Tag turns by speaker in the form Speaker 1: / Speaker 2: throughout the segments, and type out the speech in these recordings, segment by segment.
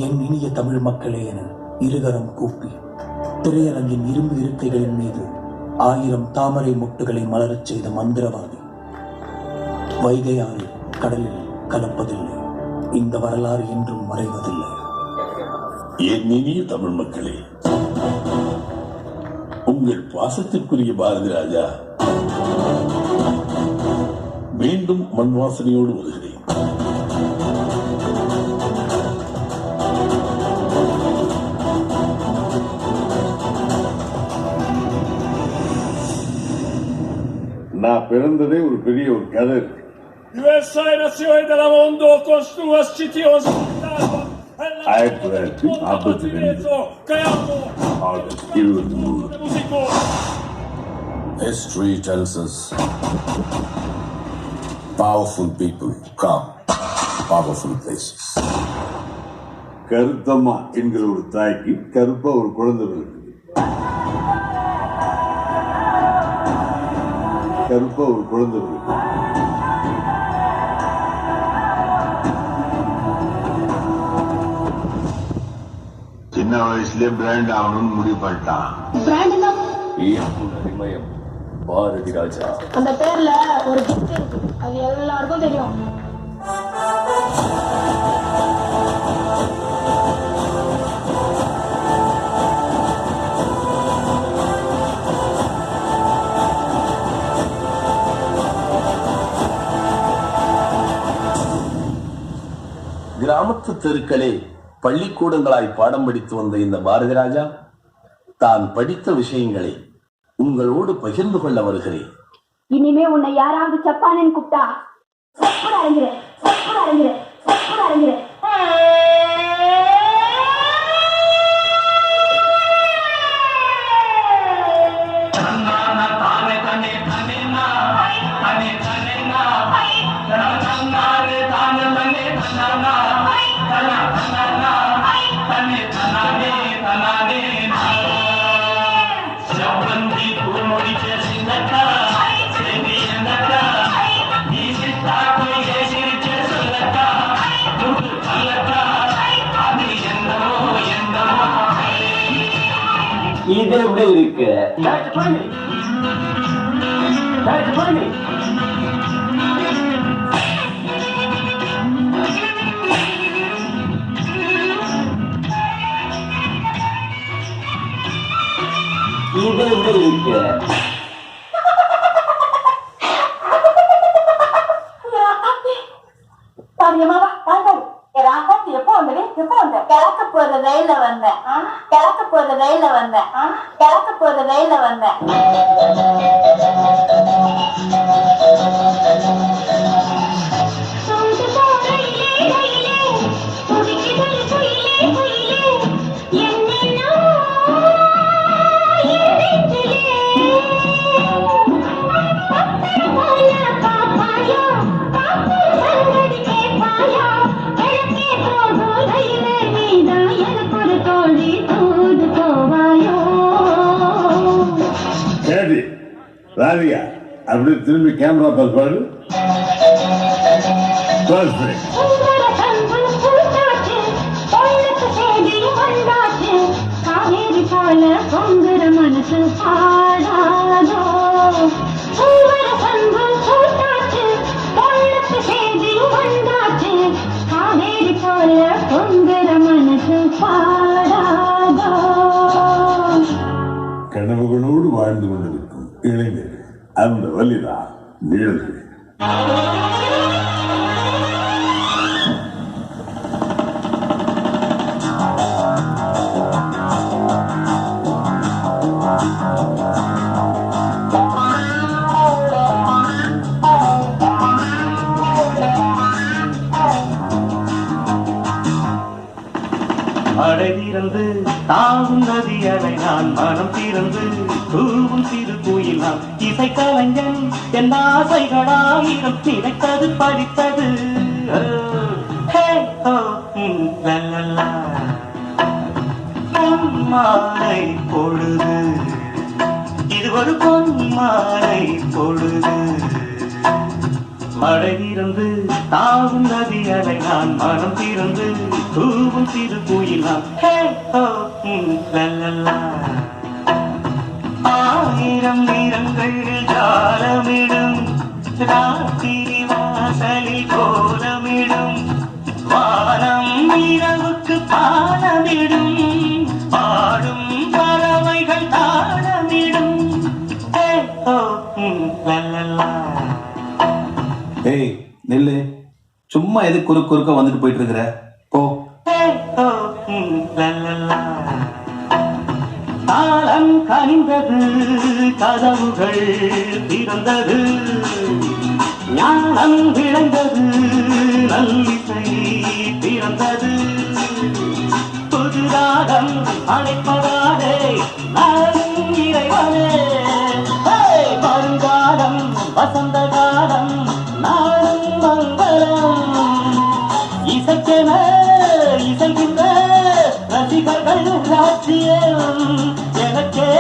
Speaker 1: என் இனிய தமிழ் மக்களே என இருகரம் கூப்பி திரையரங்கின் இரும்பு இருக்கைகளின் மீது 1000 தாமரை மொட்டுகளை மலரச் செய்த மந்திரவாதி. வைகை ஆறு கடலில் கலப்பதில்லை, இந்த வரலாறு என்றும் மறைவதில்லை.
Speaker 2: என் இனிய தமிழ் மக்களே, உங்கள் பாசத்திற்குரிய பாரதி ராஜா மீண்டும் மண் வாசனையோடு வருகிறேன். நான் பிறந்ததே ஒரு பெரிய ஒரு கதை இருக்கு.
Speaker 3: Diverse nazioni del mondo con sue sitiose
Speaker 2: ஆயிரத்தி தொள்ளாயிரத்தி 42
Speaker 4: History tells us powerful people come powerful places.
Speaker 2: Karuthamma என்கிற ஒரு தாய்க்கு கருப்பா ஒரு குழந்தை இருக்கு. கருப்பா ஒரு குழந்தை இருக்கு.
Speaker 4: சின்ன வயசுல பிராண்ட் ஆகணும்னு முடிவு பண்ணிட்டான்.
Speaker 5: பாரதி ராஜா
Speaker 6: அந்த பேர்ல ஒரு கிஃப்ட் இருக்கு, அது எல்லாருக்கும் தெரியும்.
Speaker 5: கிராமத்து தெருக்களே பள்ளிக்கூடங்களாய் பாடம் படித்து வந்த இந்த பாரதி ராஜா தான் படித்த விஷயங்களை உங்களோடு பகிர்ந்து கொள்ள வருகிறேன்.
Speaker 6: இனிமே உன்னை யாராவது சப்பானேன்னு கூப்பிட்டா அரங்கிறேன்.
Speaker 5: இது எப்படி இருக்கு? இது எப்படி இருக்கு?
Speaker 6: கிழக்க போற ரயில்ல வந்தேன்.
Speaker 2: ராதிகா அப்படி திரும்பி கேமரா பாரு.
Speaker 6: மனசு பாடாதோ செய்தி வந்தாச்சு, காவேரி போல பொங்குற மனசு பாடாதோ.
Speaker 2: கனவுகளோடு வாழ்ந்து கொண்டிருக்கும் இளைஞர் அந்த வலிதான் நிழல்கள்.
Speaker 7: அடை திறந்து தாவும் நதியலை நான் மனம் திறந்து தூவும் சிறு குயில் நான் இசை கலைஞன் என் ஆசைகளாயிரம் நினைத்தது படித்தது பொன்மாலை பொழுது, இது ஒரு பொன்மாலை பொழுது. மழை திறந்து தாவும் நதி அலை நான் மனம் திறந்து தூவும் சிறு குயில் நான் ஆயிரம் நிறங்கள் ஜாலமிடும் ராத்திரி வாசலில் கோலமிடும் வானம் இரவுக்கு பாலமிடும் பாடும் பறவைகள் தாளமிடும்
Speaker 8: ஏய் நெல்லு, சும்மா எது குறுக்க வந்துட்டு போயிட்டு இருக்கிற? போ.
Speaker 7: தாளம் கனிந்தது, கதவுகள் திறந்தது, ஞானம் விளைந்தது, நல்லிசை பிறந்தது, புதுராகம் அழைப்பதாலே நாளும் இறைவனே, வருங்காலம் வசந்த காலம் நாளும் மங்களம், இசைக்கென இசைக்கின்ற ரசிகர்கள் ராஜ்யம் எனக்கே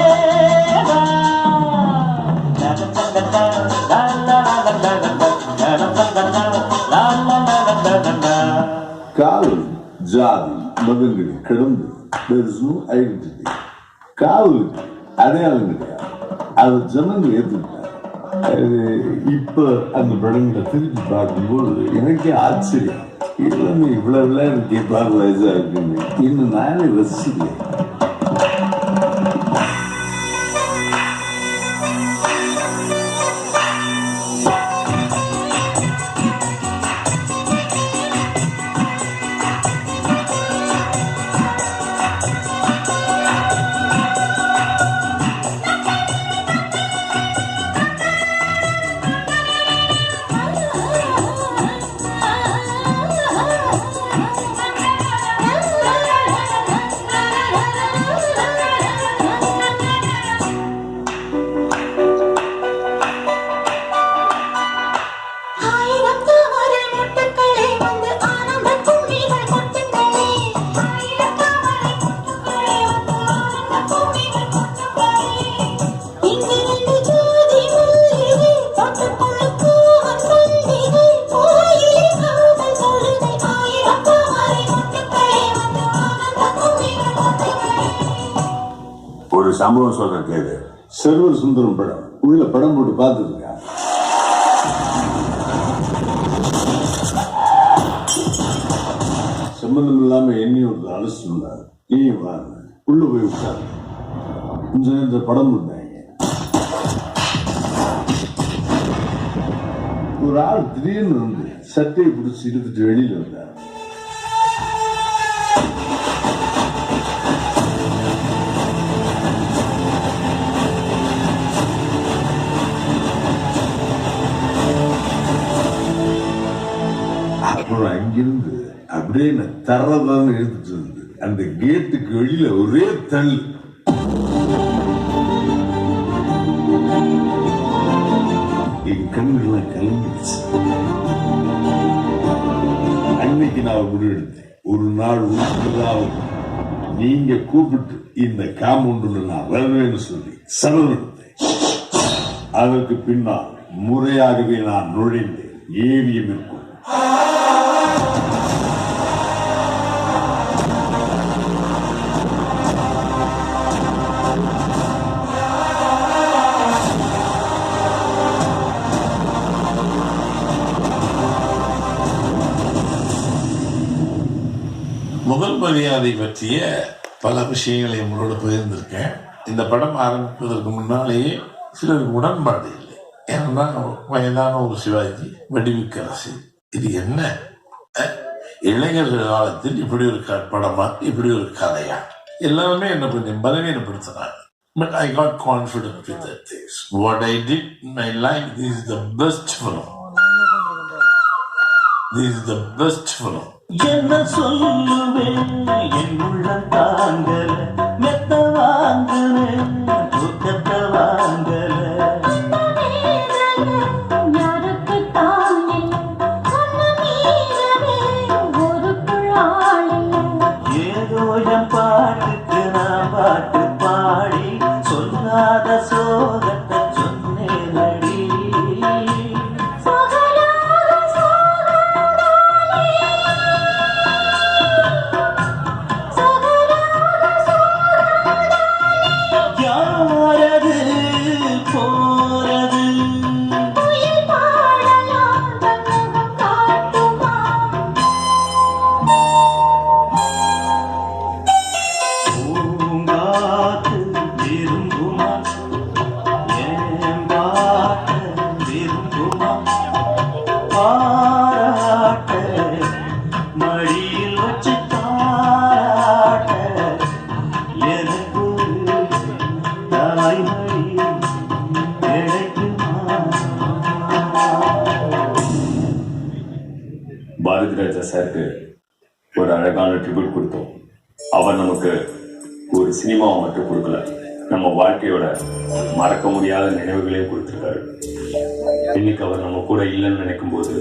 Speaker 2: காவல் ஜாதி மதங்களை கடந்து there is no identity. காவலுக்கு அடையாளம் கிடையாது, அது ஜனங்கள் ஏற்றுக்கிட்டாங்க. இப்ப அந்த படங்களை திருப்பி பார்க்கும்போது எனக்கே ஆச்சரியம், எல்லாமே இவ்வளவுலாம் எனக்கு பார்க்க வயசா இருக்குன்னு இன்னும் நானே ரசிக்கிறேன். ஒரு சம்பவம் சொல்ற கேது. சர்வர் சுந்தரம் படம் உள்ள படம் போட்டு பார்த்துருக்கா? சம்பந்தம் இல்லாம என்னை ஒரு அழைச்சிருந்தாரு. நீ வாங்க உள்ள போய் உட்காரு. கொஞ்ச நேரத்தை படம் போட்டாங்க. ஒரு ஆள் திடீர்னு வந்து சட்டையை பிடிச்சி இழுத்துட்டு வெளியில வந்தார். அப்புறம் அங்கிருந்து அப்படியே நான் தரதான் எடுத்துட்டு இருந்து அந்த கேட்டுக்கு வெளியில ஒரே தள்ளு. என் கண்கள்லாம் கலங்கிடுச்சு. அன்னைக்கு நான் முடிவெடுத்தேன், ஒரு நாள் உண்மையாவது நீங்க கூப்பிட்டு இந்த காம்பவுண்டுல நான் வருவேன்னு சொல்லி சபதம் எடுத்தேன். அதற்கு பின்னால் முறையாகவே நான் நுழைந்தேன். ஏவியம் இருக்கும்.
Speaker 9: முதல் மரியாதை பற்றிய பல விஷயங்களை உங்களோட பகிர்ந்திருக்கேன். இந்த படம் ஆரம்பிப்பதற்கு முன்னாலேயே சிலருக்கு உடன்பாடு இல்லை. ஏன்னா வயதான ஒரு சிவாஜி, வடிவுக்கரசி, இது என்ன இளைஞர்கள் காலத்தில் இப்படி ஒரு படமா, இப்படி ஒரு கதையா, எல்லாருமே என்ன கொஞ்சம் பலவீனப்படுத்தினாங்க. But I got confident with that things. What I did in my life, this is the best film. This is the best film.
Speaker 7: என்ன சொல்லுவேன் என் உள்ள தாங்கல, மெத்த வாங்கல, தூக்கத்த வாங்கல, ஏதோ என் பாட்டுக்கு நான் பாட்டு பாடி சொல்லாத சோகத்தை சொன்னேனடி.
Speaker 10: சாருக்கு ஒரு அழகான ட்ரிபியூட் கொடுத்தோம். அவர் நமக்கு ஒரு சினிமாவை மட்டும் கொடுக்கல, நம்ம வாழ்க்கையோட மறக்க முடியாத நினைவுகளையும் கொடுத்துருக்காரு. இன்னைக்கு அவர் நம்ம கூட இல்லைன்னு நினைக்கும் போது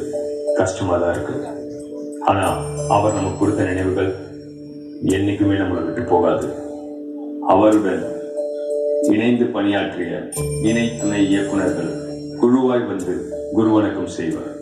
Speaker 10: கஷ்டமா தான் இருக்கு. ஆனா அவர் நமக்கு கொடுத்த நினைவுகள் என்னைக்குமே நம்மளை விட்டு போகாது. அவருடன் இணைந்து பணியாற்றிய இணை துணை இயக்குநர்கள் குழுவாய் வந்து குருவணக்கம் செய்வார்.